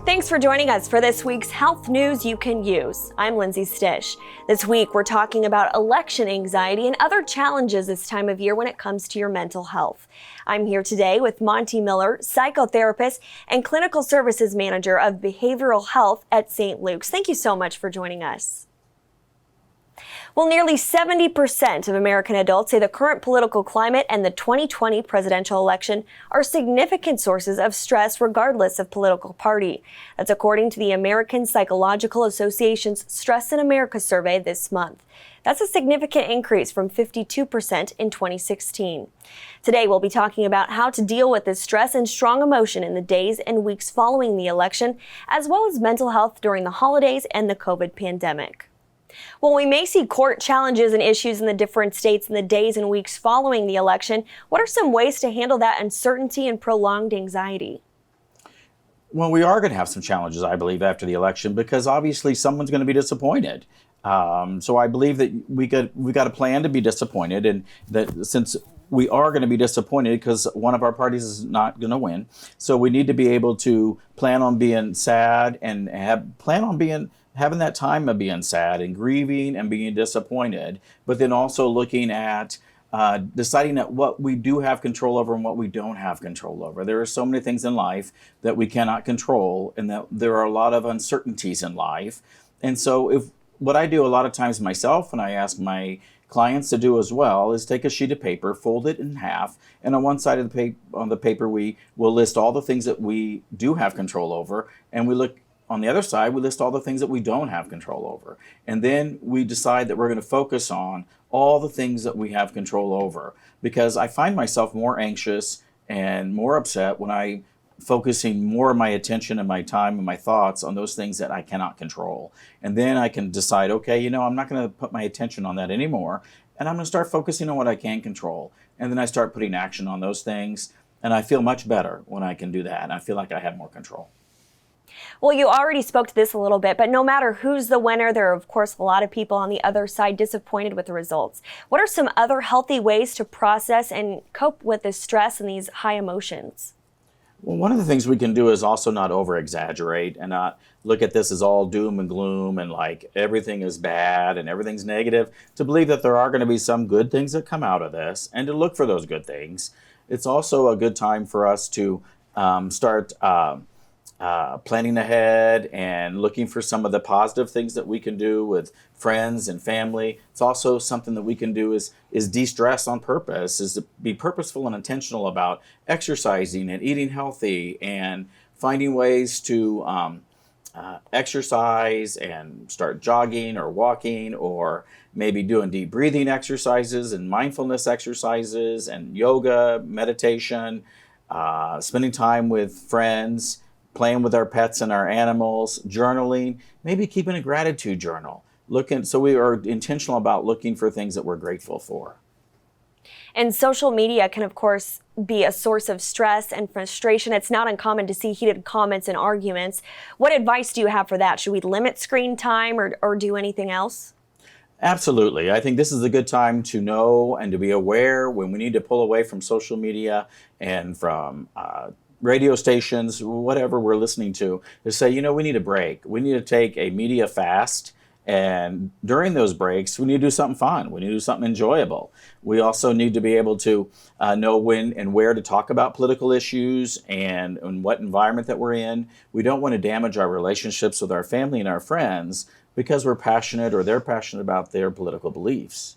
Thanks for joining us for this week's Health News You Can Use. I'm Lindsay Stish. This week, we're talking about election anxiety and other challenges this time of year when it comes to your mental health. I'm here today with Monty Miller, psychotherapist and clinical services manager of behavioral health at St. Luke's. Thank you so much for joining us. Well, nearly 70% of American adults say the current political climate and the 2020 presidential election are significant sources of stress regardless of political party. That's according to the American Psychological Association's Stress in America survey this month. That's a significant increase from 52% in 2016. Today, we'll be talking about how to deal with this stress and strong emotion in the days and weeks following the election, as well as mental health during the holidays and the COVID pandemic. While we may see court challenges and issues in the different states in the days and weeks following the election, what are some ways to handle that uncertainty and prolonged anxiety? Well, we are going to have some challenges, I believe, after the election, because obviously someone's going to be disappointed. So I believe that we got a plan to be disappointed, and that since we are going to be disappointed because one of our parties is not going to win, so we need to be able to plan on being sad and having that time of being sad and grieving and being disappointed, but then also looking at deciding that what we do have control over and what we don't have control over. There are so many things in life that we cannot control, and that there are a lot of uncertainties in life. And so what I do a lot of times myself, and I ask my clients to do as well, is take a sheet of paper, fold it in half, and on one side of the paper we will list all the things that we do have control over, and on the other side, we list all the things that we don't have control over. And then we decide that we're going to focus on all the things that we have control over. Because I find myself more anxious and more upset when I'm focusing more of my attention and my time and my thoughts on those things that I cannot control. And then I can decide, okay, I'm not going to put my attention on that anymore. And I'm going to start focusing on what I can control. And then I start putting action on those things. And I feel much better when I can do that. And I feel like I have more control. Well, you already spoke to this a little bit, but no matter who's the winner, there are, of course, a lot of people on the other side disappointed with the results. What are some other healthy ways to process and cope with this stress and these high emotions? Well, one of the things we can do is also not over-exaggerate and not look at this as all doom and gloom and like everything is bad and everything's negative, to believe that there are going to be some good things that come out of this and to look for those good things. It's also a good time for us to start planning ahead and looking for some of the positive things that we can do with friends and family. It's also something that we can do is de-stress on purpose, is to be purposeful and intentional about exercising and eating healthy and finding ways to exercise and start jogging or walking, or maybe doing deep breathing exercises and mindfulness exercises and yoga, meditation, spending time with friends, playing with our pets and our animals, journaling, maybe keeping a gratitude journal. So we are intentional about looking for things that we're grateful for. And social media can, of course, be a source of stress and frustration. It's not uncommon to see heated comments and arguments. What advice do you have for that? Should we limit screen time or do anything else? Absolutely. I think this is a good time to know and to be aware when we need to pull away from social media and from radio stations, whatever we're listening to say, we need a break. We need to take a media fast. And during those breaks, we need to do something fun. We need to do something enjoyable. We also need to be able to know when and where to talk about political issues and what environment that we're in. We don't want to damage our relationships with our family and our friends because we're passionate or they're passionate about their political beliefs.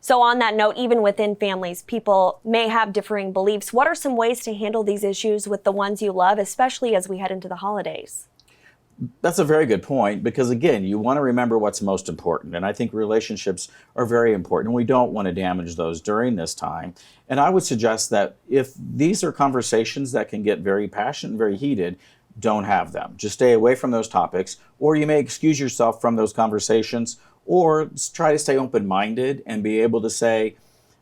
So on that note, even within families, people may have differing beliefs. What are some ways to handle these issues with the ones you love, especially as we head into the holidays? That's a very good point, because again, you want to remember what's most important. And I think relationships are very important. We don't want to damage those during this time. And I would suggest that if these are conversations that can get very passionate and very heated, don't have them. Just stay away from those topics, or you may excuse yourself from those conversations, or try to stay open-minded and be able to say,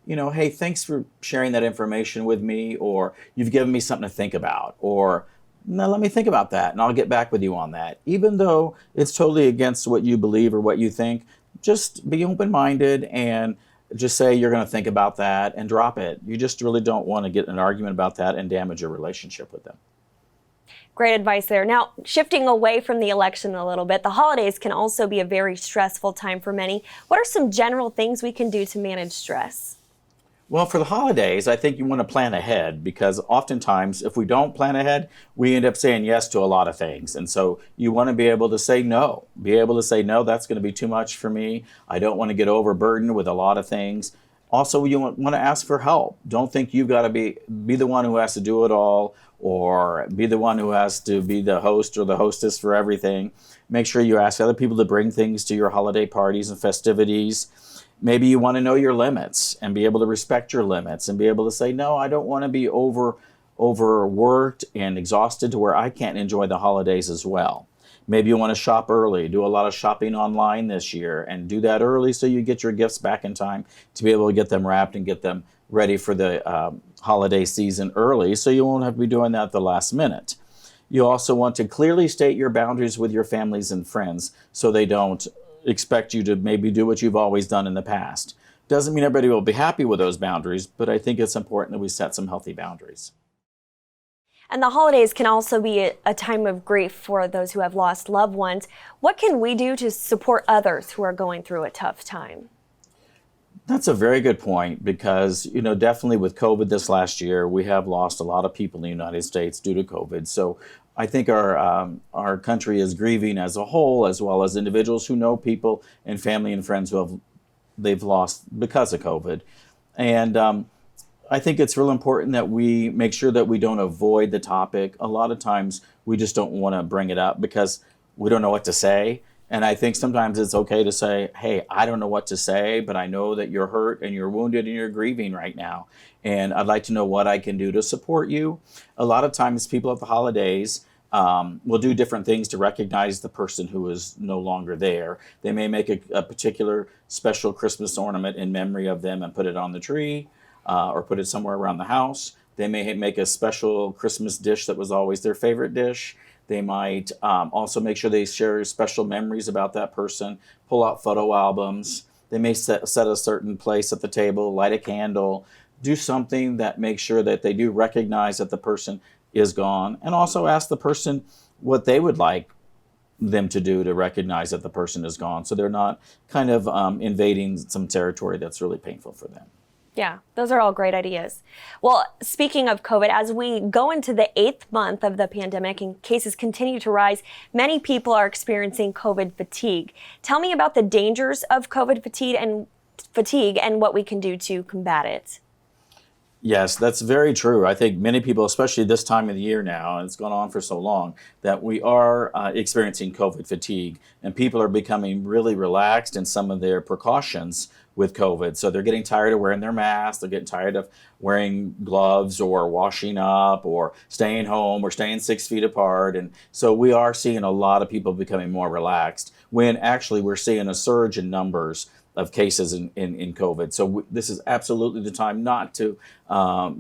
hey, thanks for sharing that information with me, or you've given me something to think about, or now let me think about that and I'll get back with you on that. Even though it's totally against what you believe or what you think, just be open-minded and just say you're going to think about that and drop it. You just really don't want to get in an argument about that and damage your relationship with them. Great advice there. Now, shifting away from the election a little bit, the holidays can also be a very stressful time for many. What are some general things we can do to manage stress? Well, for the holidays, I think you want to plan ahead, because oftentimes if we don't plan ahead, we end up saying yes to a lot of things. And so you want to be able to say no, that's going to be too much for me. I don't want to get overburdened with a lot of things. Also, you want to ask for help. Don't think you've got to be the one who has to do it all, or be the one who has to be the host or the hostess for everything. Make sure you ask other people to bring things to your holiday parties and festivities. Maybe you want to know your limits and be able to respect your limits and be able to say, no, I don't want to be overworked and exhausted to where I can't enjoy the holidays as well. Maybe you want to shop early, do a lot of shopping online this year, and do that early so you get your gifts back in time to be able to get them wrapped and get them ready for the holiday season early, so you won't have to be doing that at the last minute. You also want to clearly state your boundaries with your families and friends so they don't expect you to maybe do what you've always done in the past. Doesn't mean everybody will be happy with those boundaries, but I think it's important that we set some healthy boundaries. And the holidays can also be a time of grief for those who have lost loved ones. What can we do to support others who are going through a tough time? That's a very good point, because, definitely with COVID this last year, we have lost a lot of people in the United States due to COVID. So I think our country is grieving as a whole, as well as individuals who know people and family and friends they've lost because of COVID. And I think it's real important that we make sure that we don't avoid the topic. A lot of times we just don't want to bring it up because we don't know what to say. And I think sometimes it's okay to say, hey, I don't know what to say, but I know that you're hurt and you're wounded and you're grieving right now. And I'd like to know what I can do to support you. A lot of times people at the holidays will do different things to recognize the person who is no longer there. They may make a particular special Christmas ornament in memory of them and put it on the tree, or put it somewhere around the house. They may make a special Christmas dish that was always their favorite dish. They might also make sure they share special memories about that person, pull out photo albums. They may set a certain place at the table, light a candle, do something that makes sure that they do recognize that the person is gone, and also ask the person what they would like them to do to recognize that the person is gone, so they're not kind of invading some territory that's really painful for them. Yeah, those are all great ideas. Well, speaking of COVID, as we go into the 8th month of the pandemic and cases continue to rise, many people are experiencing COVID fatigue. Tell me about the dangers of COVID fatigue and what we can do to combat it. Yes, that's very true. I think many people, especially this time of the year now, and it's gone on for so long, that we are experiencing COVID fatigue, and people are becoming really relaxed in some of their precautions with COVID. So they're getting tired of wearing their masks, they're getting tired of wearing gloves or washing up or staying home or staying 6 feet apart. And so we are seeing a lot of people becoming more relaxed, when actually we're seeing a surge in numbers of cases in COVID. So this is absolutely the time not to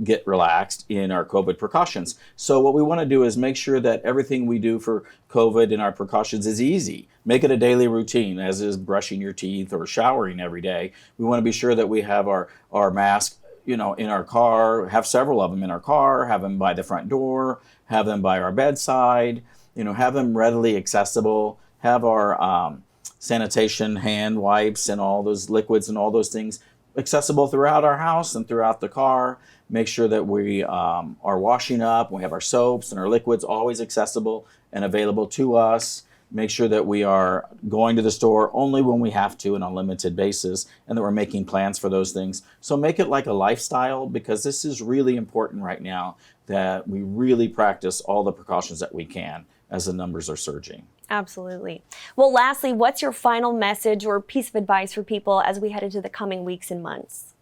get relaxed in our COVID precautions. So what we want to do is make sure that everything we do for COVID and our precautions is easy. Make it a daily routine, as is brushing your teeth or showering every day. We want to be sure that we have our mask, in our car, have several of them in our car, have them by the front door, have them by our bedside, have them readily accessible, have our sanitation hand wipes and all those liquids and all those things accessible throughout our house and throughout the car. Make sure that we are washing up. We have our soaps and our liquids always accessible and available to us. Make sure that we are going to the store only when we have to and on a limited basis, and that we're making plans for those things. So make it like a lifestyle, because this is really important right now, that we really practice all the precautions that we can as the numbers are surging. Absolutely. Well, lastly, what's your final message or piece of advice for people as we head into the coming weeks and months?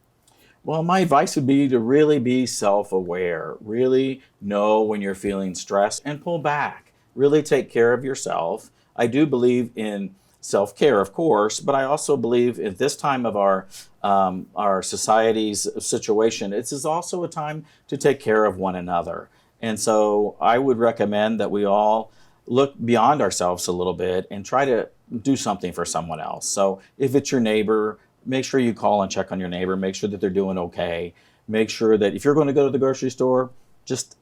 Well, my advice would be to really be self-aware, really know when you're feeling stressed and pull back, really take care of yourself. I do believe in self-care, of course, but I also believe at this time of our society's situation, it is also a time to take care of one another. And so I would recommend that we all look beyond ourselves a little bit and try to do something for someone else. So if it's your neighbor, make sure you call and check on your neighbor, make sure that they're doing okay. Make sure that if you're going to go to the grocery store, just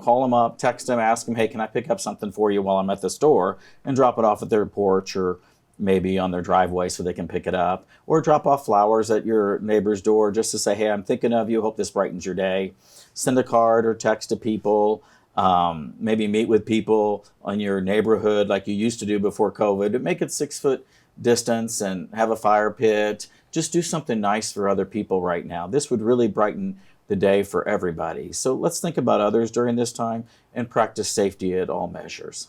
call them up, text them, ask them, hey, can I pick up something for you while I'm at the store, and drop it off at their porch or maybe on their driveway so they can pick it up, or drop off flowers at your neighbor's door just to say, hey, I'm thinking of you, hope this brightens your day. Send a card or text to people, maybe meet with people in your neighborhood like you used to do before COVID. Make it 6 foot distance and have a fire pit. Just do something nice for other people right now. This would really brighten the day for everybody. So let's think about others during this time and practice safety at all measures.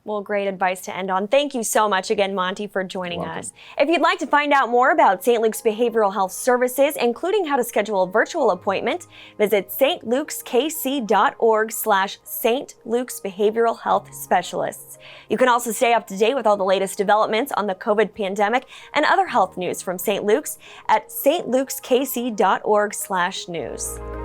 Well, great advice to end on. Thank you so much again, Monty, for joining Welcome. us. If you'd like to find out more about St. Luke's Behavioral Health Services, including how to schedule a virtual appointment, visit stlukeskc.org/St. Luke's Behavioral Health Specialists. You can also stay up to date with all the latest developments on the COVID pandemic and other health news from St. Luke's at stlukeskc.org/news.